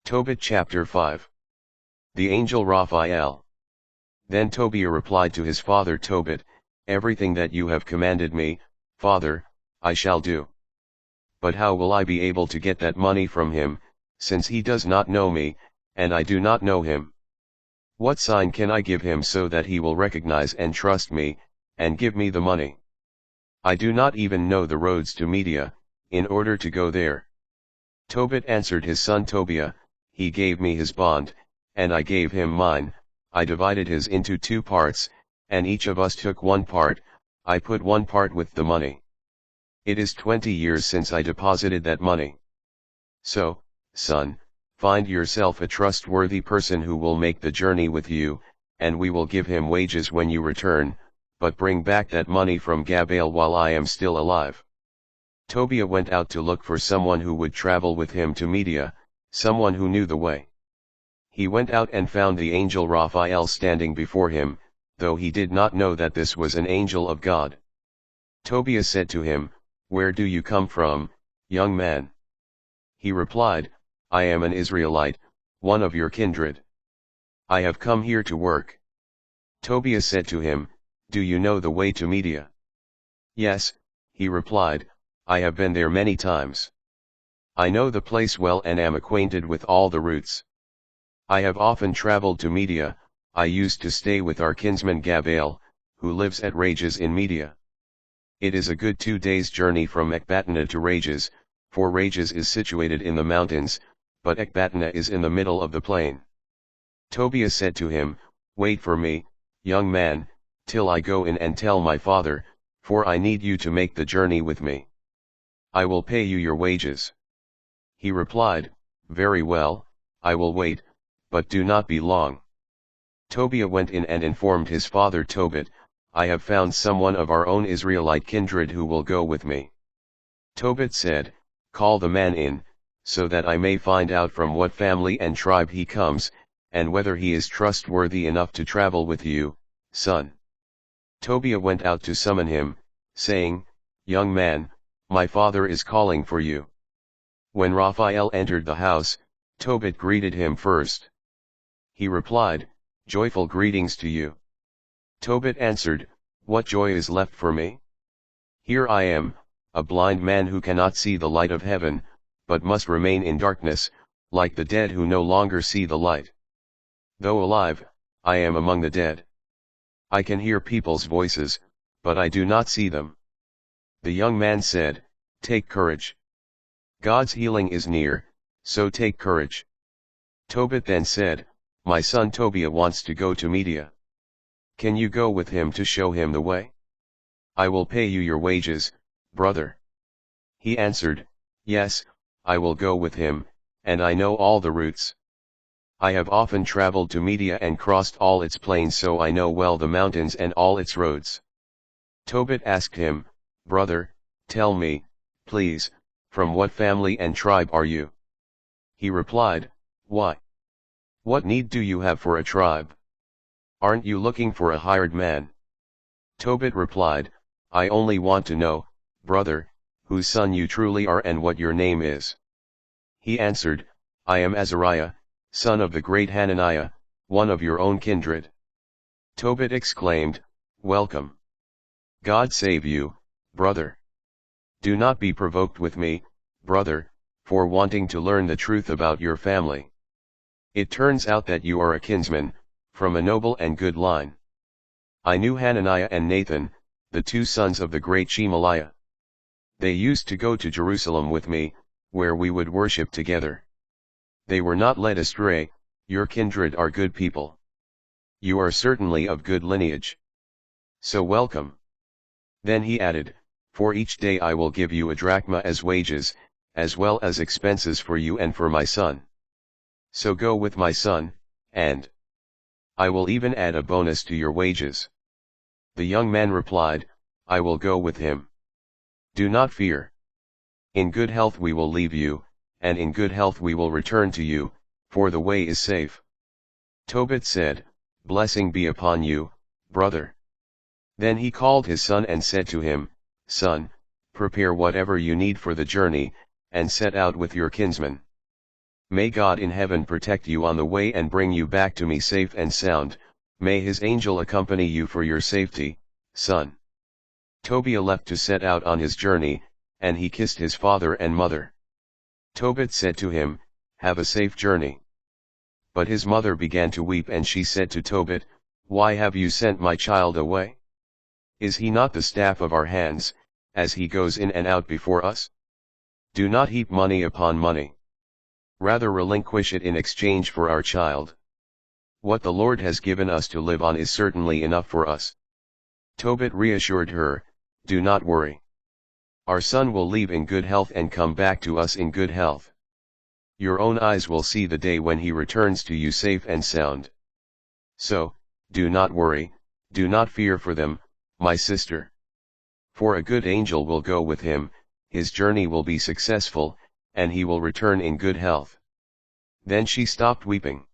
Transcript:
Tobit chapter 5. The angel Raphael. Then Tobiah replied to his father Tobit, "Everything that you have commanded me, father, I shall do. But how will I be able to get that money from him, since he does not know me, and I do not know him? What sign can I give him so that he will recognize and trust me, and give me the money? I do not even know the roads to Media, in order to go there." Tobit answered his son Tobiah, "He gave me his bond, and I gave him mine. I divided his into 2 parts, and each of us took 1 part. I put 1 part with the money. It is 20 years since I deposited that money. So, son, find yourself a trustworthy person who will make the journey with you, and we will give him wages when you return, but bring back that money from Gabael while I am still alive." Tobiah went out to look for someone who would travel with him to Media, someone who knew the way. He went out and found the angel Raphael standing before him, though he did not know that this was an angel of God. Tobiah said to him, "Where do you come from, young man?" He replied, "I am an Israelite, one of your kindred. I have come here to work." Tobiah said to him, "Do you know the way to Media?" "Yes," he replied, "I have been there many times. I know the place well and am acquainted with all the routes. I have often traveled to Media. I used to stay with our kinsman Gabael, who lives at Rages in Media. It is a good 2 days' journey from Ecbatana to Rages, for Rages is situated in the mountains, but Ecbatana is in the middle of the plain." Tobiah said to him, "Wait for me, young man, till I go in and tell my father, for I need you to make the journey with me. I will pay you your wages." He replied, "Very well, I will wait, but do not be long." Tobiah went in and informed his father Tobit, "I have found someone of our own Israelite kindred who will go with me." Tobit said, "Call the man in, so that I may find out from what family and tribe he comes, and whether he is trustworthy enough to travel with you, son." Tobiah went out to summon him, saying, "Young man, my father is calling for you." When Raphael entered the house, Tobit greeted him first. He replied, "Joyful greetings to you." Tobit answered, "What joy is left for me? Here I am, a blind man who cannot see the light of heaven, but must remain in darkness, like the dead who no longer see the light. Though alive, I am among the dead. I can hear people's voices, but I do not see them." The young man said, "Take courage. God's healing is near, so take courage." Tobit then said, "My son Tobiah wants to go to Media. Can you go with him to show him the way? I will pay you your wages, brother." He answered, "Yes, I will go with him, and I know all the routes. I have often traveled to Media and crossed all its plains, so I know well the mountains and all its roads." Tobit asked him, "Brother, tell me, please, from what family and tribe are you?" He replied, "Why? What need do you have for a tribe? Aren't you looking for a hired man?" Tobit replied, "I only want to know, brother, whose son you truly are and what your name is." He answered, "I am Azariah, son of the great Hananiah, one of your own kindred." Tobit exclaimed, "Welcome. God save you, brother. Do not be provoked with me, brother, for wanting to learn the truth about your family. It turns out that you are a kinsman, from a noble and good line. I knew Hananiah and Nathan, the 2 sons of the great Shemaliah. They used to go to Jerusalem with me, where we would worship together. They were not led astray. Your kindred are good people. You are certainly of good lineage. So welcome." Then he added, "For each day I will give you a drachma as wages, as well as expenses for you and for my son. So go with my son, and I will even add a bonus to your wages." The young man replied, "I will go with him. Do not fear. In good health we will leave you, and in good health we will return to you, for the way is safe." Tobit said, "Blessing be upon you, brother." Then he called his son and said to him, "Son, prepare whatever you need for the journey, and set out with your kinsman. May God in heaven protect you on the way and bring you back to me safe and sound, may his angel accompany you for your safety, son. Tobit left to set out on his journey, and he kissed his father and mother. Tobit said to him, "Have a safe journey." But his mother began to weep, and she said to Tobit, "Why have you sent my child away? Is he not the staff of our hands, as he goes in and out before us? Do not heap money upon money. Rather relinquish it in exchange for our child. What the Lord has given us to live on is certainly enough for us." Tobit reassured her, "Do not worry. Our son will leave in good health and come back to us in good health. Your own eyes will see the day when he returns to you safe and sound. So, do not worry, do not fear for them, my sister. For a good angel will go with him, his journey will be successful, and he will return in good health." Then she stopped weeping.